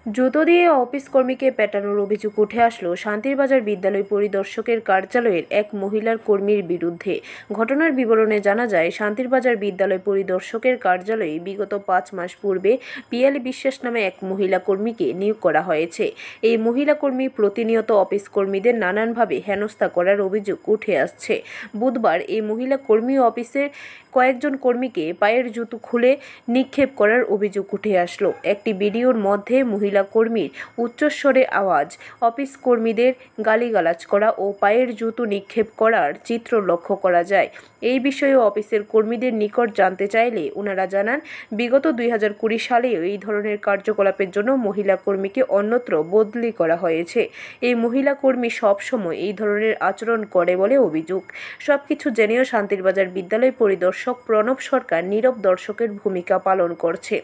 জুতো দিয়ে অফিস কর্মীকে পেটানোর অভিযোগ উঠে আসলো শান্তিরবাজার বিদ্যালয় পরিদর্শকের কার্যালয়ের এক মহিলার কর্মীর বিরুদ্ধে। ঘটনার বিবরণে জানা যায়, শান্তিরবাজার বিদ্যালয় পরিদর্শকের কার্যালয়ে বিগত 5 মাস পূর্বে পিয়ালি বিশ্বাস নামে এক মহিলা কর্মীকে নিয়োগ করা হয়েছে। এই মহিলা কর্মী প্রতিনিয়ত অফিস কর্মীদের নানানভাবে হেনস্থা করার অভিযোগ উঠে আসছে। বুধবার এই মহিলা কর্মী অফিসের কয়েকজন কর্মীকে পায়ের জুতো খুলে নিক্ষেপ করার অভিযোগ উঠে আসলো। একটি ভিডিওর মধ্যে মহিলা কর্মীর উচ্চস্বরে আওয়াজ, অফিস কর্মীদের গালিগালাজ করা ও পায়ের জুতো নিক্ষেপ করার চিত্র লক্ষ্য করা যায়। এই বিষয়ে অফিসের কর্মীদের নিকট জানতে চাইলে ওনারা জানান, বিগত 2020 সালেও এই ধরনের কার্যকলাপের জন্য মহিলা কর্মীকে অন্যত্র বদলি করা হয়েছে। এই মহিলা কর্মী সবসময় এই ধরনের আচরণ করে বলে অভিযোগ। সবকিছু জেনেও শান্তিরবাজার বিদ্যালয় পরিদর্শক প্রণব সরকার নীরব দর্শকের ভূমিকা পালন করছে।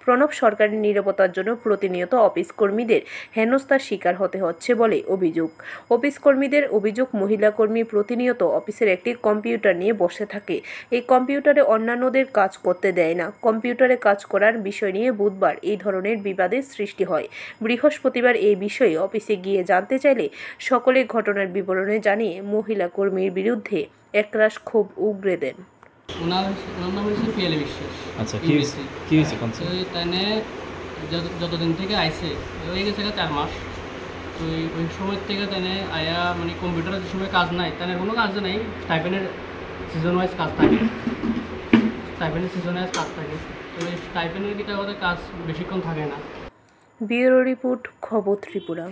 প্রণব সরকারের নীরবতার জন্য প্রতিনিয়ত অফিস কর্মীদের হেনস্থার শিকার হতে হচ্ছে বলে অভিযোগ। অফিস কর্মীদের অভিযোগ, মহিলা কর্মী প্রতিনিয়ত অফিসের একটি কম্পিউটার নিয়ে বসে থাকে। এই কম্পিউটারে অন্যান্যদের কাজ করতে দেয় না। কম্পিউটারে কাজ করার বিষয় নিয়ে বুধবার এই ধরনের বিবাদের সৃষ্টি হয়। বৃহস্পতিবার এই বিষয়ে অফিসে গিয়ে জানতে চাইলে সকলে ঘটনার বিবরণে জানিয়ে মহিলা কর্মীর বিরুদ্ধে একরাশ ক্ষোভ উগরে দেন। ওনার নাম হচ্ছে পিয়ালি বিশ্বাস। আচ্ছা, কি হয়েছে তাইনে যতদিন থেকে আইসে হয়ে গেছে 4 মাস। তো ওই সময় থেকে তাইনে আয়া মানে কম্পিউটারের যে সময় কাজ নাই, তাইনের কোনো কাজ নাই। স্টাইপেন্ডের সিজন ওয়াইজ কাজ থাকে, তো এই স্টাইপেন্ডের কি কাজ বেশিক্ষণ থাকে না। ব্যুরো রিপোর্ট, খবর ত্রিপুরা।